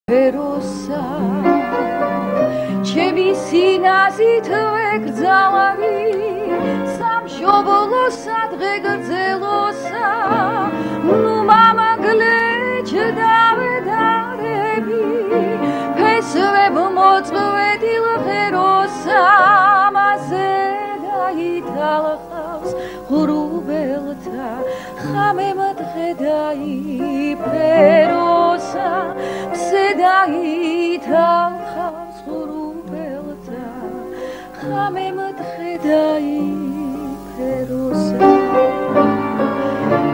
Perosa, ჩემი სინაზით ვეკრძალავი, სამშობლოსა დღე გრძელოსა, ნუ მამაგლეჯდა ვედარები, ფესვებ მოწვედილ ფეროსა, მასე დაითალხავს ღრუბელთა, ხამემ დღე დაიფეროსა, დაითალხავს ღრუბელთა, ხამემ დღე დაიფეროსა.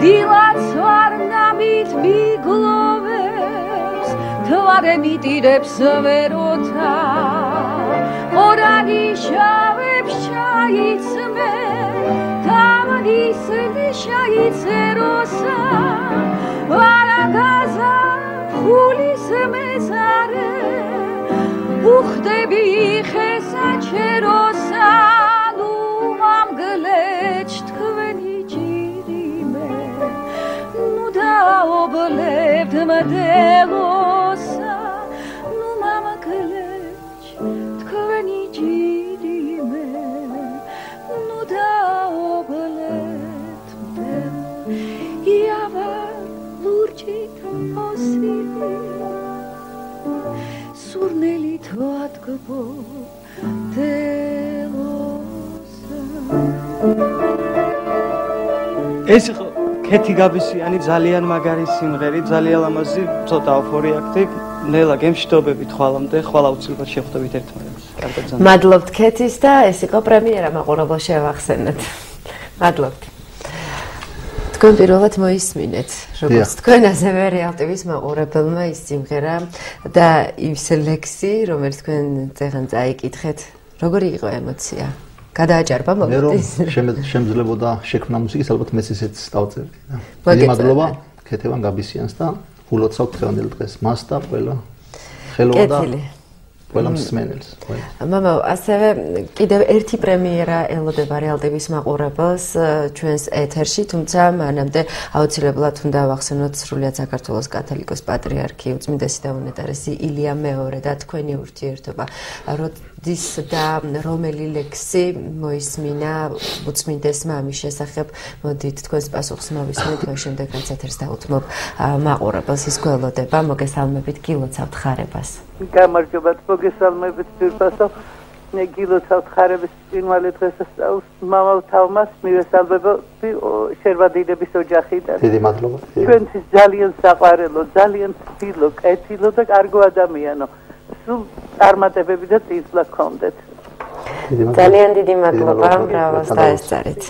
დილაც ვარნამით მიგლოვებს, თვარე მიტირებს ვეროთა, ყორანი შავებს ჩაიცმე, თავნისლი შეიცეროსა, ვარაგაზა ხულის მეზარე, უხდები ხესა ჩეროსა, ნუ მამგლეჯ თქვენი ჯირიმე, ნუ დაობლებთ მდელოსა, ნუ მამგლეჯ თქვენი ჯირიმე, ნუ დაობლებთ მდელოსა, იავა ლურჯით სურნელი თვადგბო დელოსა. ეს იყო ქეთი გაბისიანი ძალიან მაგარი სიმღერი, ძალიან ლამაზი, ცოტა ოფორი აქტი. ნელა გემშვიდობებით ხვალამდე, ხვალ აუცილებლად შევხვდებით ერთმანეთს. კარგად ზამთარ. მადლობთ ქეთის და ეს იყო პრემიერა მაყურებელს შევახსენეთ. მადლობთ. თქვენ პირველად მოისმინეთ, როგორც თქვენ ასევე რეალ ტივის მაყურებელმა ის სიმღერა და ის ლექსი, რომელიც თქვენ წეგან წაიკითხეთ, როგორი იყო ემოცია? გადააჭარბა მოგდის? შემძლებოდა შექმნა მუსიკის, ალბათ მეც ისეც დავწერდი და. დიდი მადლობა ქეთევან გაბისიანს და გულოცავთ დღევანდელ დღეს მას და ყველა ხელოვან და ყველა მსმენელს. მამა, ასევე კიდევ ერთი პრემიერა ელოდება რეალ ტივის მაყურებელს ჩვენს ეთერში, თუმცა მანამდე აუცილებლად უნდა ვახსენოთ სრულიად საქართველოს კათოლიკოს პატრიარქი უწმინდესი და უნეტარესი ილია მეორე და თქვენი ურთიერთობა. როდის და რომელი ლექსი მოისმინა უწმინდესმა ამის შესახებ, მოდით თქვენს პასუხს მოვისმენთ, მას შემდეგ რაც ეთერს დაუთმობ მაყურებელს ის გველოდება, მოგესალმებით, გილოცავთ ხარებას. გამარჯობათ, მოგესალმებით ძირფასო, გილოცავთ ხარების ბრწყინვალე დღესასწაულს მამალ თალმას მივესალმებოდი შერვადიდების ოჯახიდან. დიდი მადლობა. ჩვენთვის ძალიან საყვარელო, ძალიან ცდილო, კეთილო და კარგო ადამიანო. სულ წარმატებები და წინსვლა გქონდეთ. ძალიან დიდი მადლობა, ბრავოს დაესწარით.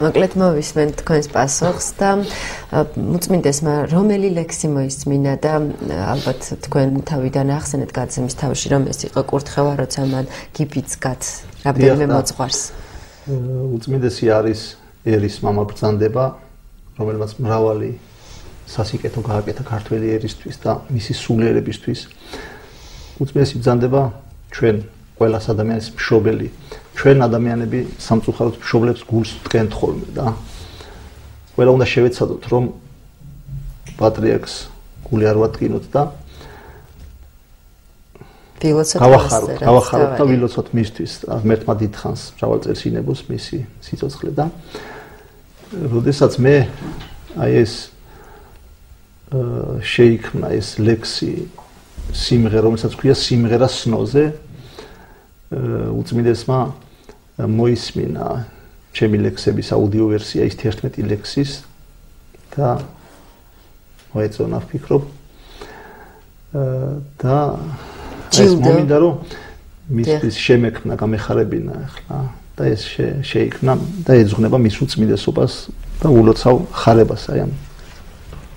მოკლედ მოვისმენთ თქვენს პასუხს და უწმინდესმა რომელი ლექსი მოისმინა და ალბათ თქვენ თავიდან ახსენეთ გაცემის თავში რომ ეს იყო კურთხევა, როცა მან გიფიცგათ რამდენიმე მოძღვარს. უწმინდესი არის ერის მამა ბრძანდება, რომელმაც მრავალი სასიკეთო გააკეთა ქართველი ერისთვის და მისი სულიერებისთვის. უწმინდესი ბრძანდება ჩვენ ყველას ადამიანის მშობელი. ჩვენ ადამიანები სამწუხაროდ მშობლებს გულს ვტკენთ ხოლმე და ყველა უნდა შევეცადოთ რომ პატრიარქს გული არ ვატკინოთ და გავახაროთ და ვილოცოთ მისთვის ღმერთმა დიდხანს მრავალ წელს ინებოს მისი სიცოცხლე და როდესაც მე აი ეს შეიქმნა ეს ლექსი სიმღერა რომელსაც ქვია სიმღერა სნოზე უწმინდესმა მოისმინა ჩემი ლექსების აუდიო ვერსია ის 11 ლექსის და მოეწონა ვფიქრობ და ეს მომინდა რომ მისთვის შემექმნა გამეხარებინა ახლა და ეს შეიქმნა და ეძღვნება მის უწმინდესობას და ულოცავ ხარებას აი ამ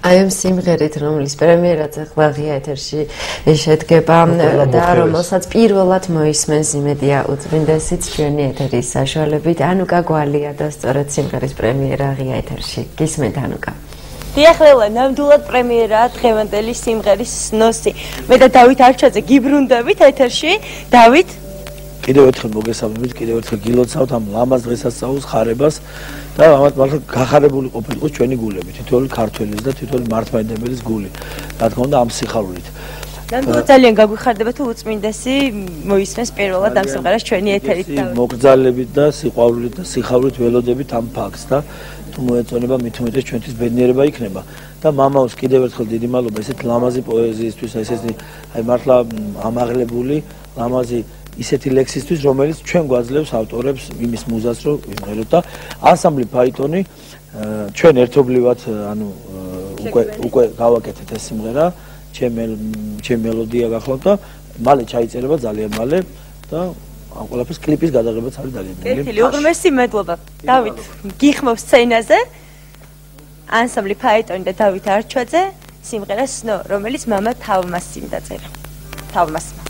აი ამ სიმღერით, რომლის პრემიერაც ახლა ღია ეთერში შედგება და რომელსაც პირველად მოისმენს იმედია უწმინდესიც ჩვენი ეთერის საშუალებით, ანუკა გვალია და სწორედ სიმღერის პრემიერა ღია ეთერში. გისმენთ ანუკა. დიახ, ლელა, ნამდვილად პრემიერაა დღევანდელი სიმღერის სნოსი. მე და დავით არჩაძე გიბრუნდებით ეთერში. დავით კიდევ ერთხელ მოგესალმებით, კიდევ ერთხელ გილოცავთ ამ ლამაზ დღესასწაულს ხარებას. და ამათ მართლა გახარებული ყოფილიყო ჩვენი გულები, თითოეული ქართველის და თითოეული მართლმადიდებლის გული. რა თქმა უნდა ამ სიხარულით. ნამდვილად ძალიან გაგვიხარდება თუ უწმინდესი მოისმენს პირველად ამ სიმღერას ჩვენი ეთერით და მოგრძალებით და სიყვარულით და სიხარულით ველოდებით ამ ფაქტს და თუ მოეწონება მით უმეტეს ჩვენთვის ბედნიერება იქნება და მამაოს კიდევ ერთხელ დიდი მადლობა ესეთ ლამაზი პოეზიისთვის, ესეთი აი მართლა ამაღლებული ლამაზი ისეთი ლექსისთვის, რომელიც ჩვენ გვაძლევს ავტორებს იმის მუზას, რომ ვიმღეროთ და ანსამბლი ფაიტონი ჩვენ ერთობლივად ანუ უკვე გავაკეთეთ ეს სიმღერა, ჩემ მელოდია გახლავთ და მალე ჩაიწერება ძალიან მალე და ამ ყველაფერს კლიპის გადაღებაც არის ძალიან მალე. კეთილი, უღრმესი მადლობა. დავით, გიხმობ სცენაზე ანსამბლი ფაიტონი და დავით არჩვაძე სიმღერა სნო, რომელიც მამა თავმასიმ დაწერა. თავმასმა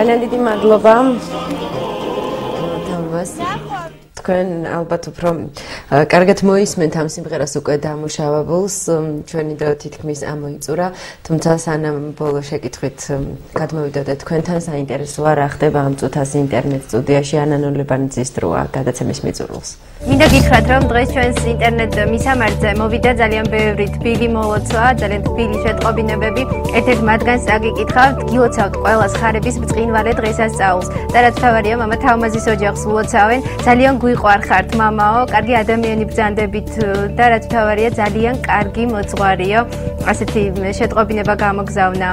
Ძალიან მადლობა. თამას. თქვენ ალბათ უფრო კარგად მოისმენთ ამ სიმღერას უკვე დამუშავებულს, ჩვენი დრო თითქმის ამოიწურა, თუმცა სანამ ბოლო შეკითხვით გადმოვიდოდეთ თქვენთან, საინტერესოა რა ხდება ამ წუთას ინტერნეტ სტუდიაში ანანოლებანიძის დროა გადაცემის მიწურულს. მინდა გითხრათ, რომ დღეს ჩვენს ინტერნეტ მისამართზე მოვიდა ძალიან ბევრი თბილი მოლოცვა, ძალიან თბილი შეტყობინებები. ერთ-ერთ მათგანს აგიკითხავთ, გილოცავთ ყველას ხარების ბწყინვალე დღესასწაულს. და რაც თავარია, მამა თავმაზის ოჯახს ულოცავენ. ძალიან გვიყვარხართ, მამაო, კარგი ადამიანი ბრძანდებით და რაც თავარია, ძალიან კარგი მოძღვარიო. ასეთი შეტყობინება გამოგზავნა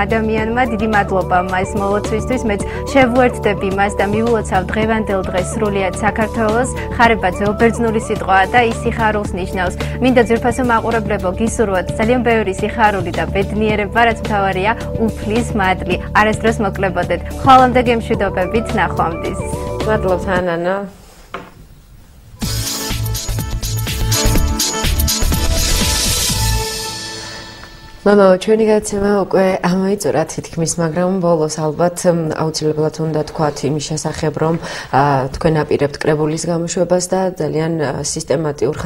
ადამიანმა. დიდი მადლობა მას მოლოცვისთვის. მეც შევუერთდები მას და მივულოცავ დღევანდელ დღეს სრულიად საქართველოს. ხარება ძველბერძნული სიტყვაა და ის სიხარულს ნიშნავს. მინდა ძვირფასო მაყურებლებო გისურვოთ ძალიან ბევრი სიხარული და ბედნიერება, რაც მთავარია, უფლის მადლი. არასდროს მოკლებოდეთ. ხოლმე გემშვიდობებით, ნახვამდის. მადლობთ ანანა. მამა, ჩვენი გადაცემა უკვე ამოიწურა თითქმის, მაგრამ ბოლოს ალბათ აუცილებლად უნდა თქვათ იმის შესახებ, რომ თქვენ აპირებთ კრებულის გამოშვებას და ძალიან სისტემატიური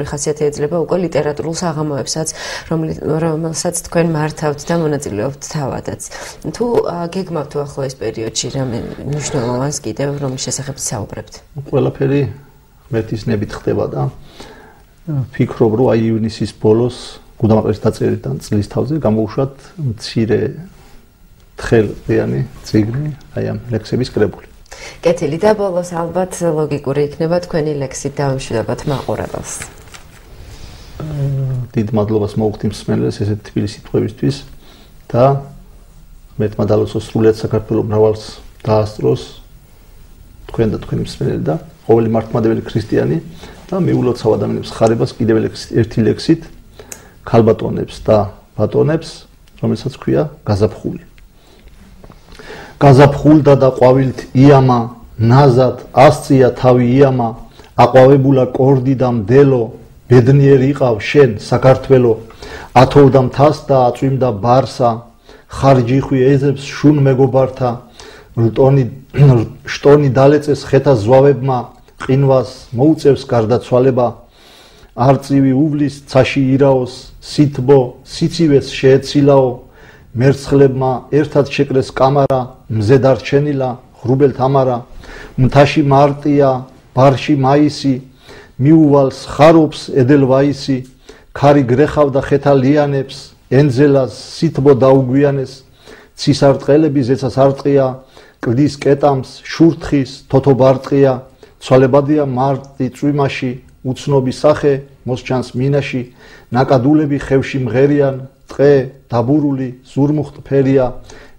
ხასიათი ეძლება უკვე ლიტერატურულ საღამოებსაც, რომელსაც თქვენ მართავთ და მონაწილეობთ თავადაც. თუ გეგმავთ ახლა ეს პერიოდში რამე მნიშვნელოვანს კიდევ რომლის შესახებ საუბრებთ? ყველაფერი ღმერთის ნებით ხდება და ფიქრობ, რომ აი ივნისის ბოლოს გუდამაყრის დაწერიდან წლის თავზე გამოვუშვათ მცირე თხელიანი წიგნი, აი ამ ლექსების კრებული. კეთილი და ბოლოს ალბათ ლოგიკური იქნება თქვენი ლექსით დაამშვიდობოთ მაყურებელს. დიდ მადლობას მოვუხდი მსმენელს ესეთ თბილი სიტყვებისთვის და ღმერთმა დალოცოს სრულიად საქართველოს მრავალს დაასწროს თქვენ და თქვენი მსმენელი და ყოველი მართლმადიდებელი ქრისტიანი და მიულოცავ ადამიანებს ხარებას კიდევ ერთი ლექსით ქალბატონებს და ბატონებს, რომელსაც ქვია გაზაფხული. გაზაფხულდა და ყვავილთ იამა, ნაზად ასწია თავი იამა, აყვავებულა კორდი და მდელო, ბედნიერი იყავ შენ საქართველო, ათოვდა მთას და აწვიმდა ბარსა, ხარჯიხვი ეძებს შուն მეგობართა, შტონი დალეწეს ხეთა ზვავებმა, ყინვას მოუწევს გარდაცვალება, არწივი უვლის ცაში ირაოს, სითბო სიცივეს შეეცილაო, მერცხლებმა ერთად შეკრეს კამარა, მზე დარჩენილა ღრუბელთ ამარა, მთაში მარტია, ბარში მაისი, მიუვალს ხარობს ედელვაისი, ქარი გრეხავდა ხეთა ლიანებს, ენძელას სითბო დაუგვიანეს, ცისარტყელები ზეცას არტყია, კლდის კეტამს, შურთხის, თოთობარტყია, ცვალებადია მარტი წვიმაში, უცნობი სახე მოსჩანს მინაში, ნაკადულები ხევში მღერიან, ტყე დაბურული ზურმუხტფერია,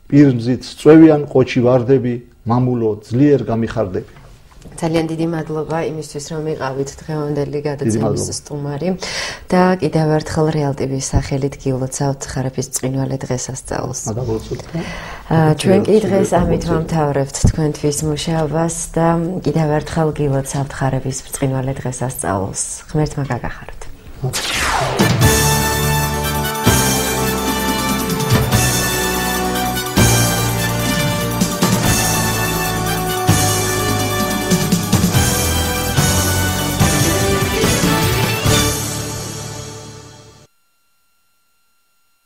პირმზით წვევიან ყოჩი ვარდები, მამულო ძლიერ გამიხარდები. ძალიან დიდი მადლობა იმისთვის, რომ იყავით დღევანდელი გადაცემის სტუმარი და კიდევ ერთხელ რეალ ტივის სახელით გილოცავთ ხარების ბრწყინვალე დღესასწაულს. ჩვენ კი დღეს ამით ვამთავრებთ თქვენთვის მუშაობას და კიდევ ერთხელ გილოცავთ ხარების ბრწყინვალე დღესასწაულს. ღმერთმა გაგახაროთ.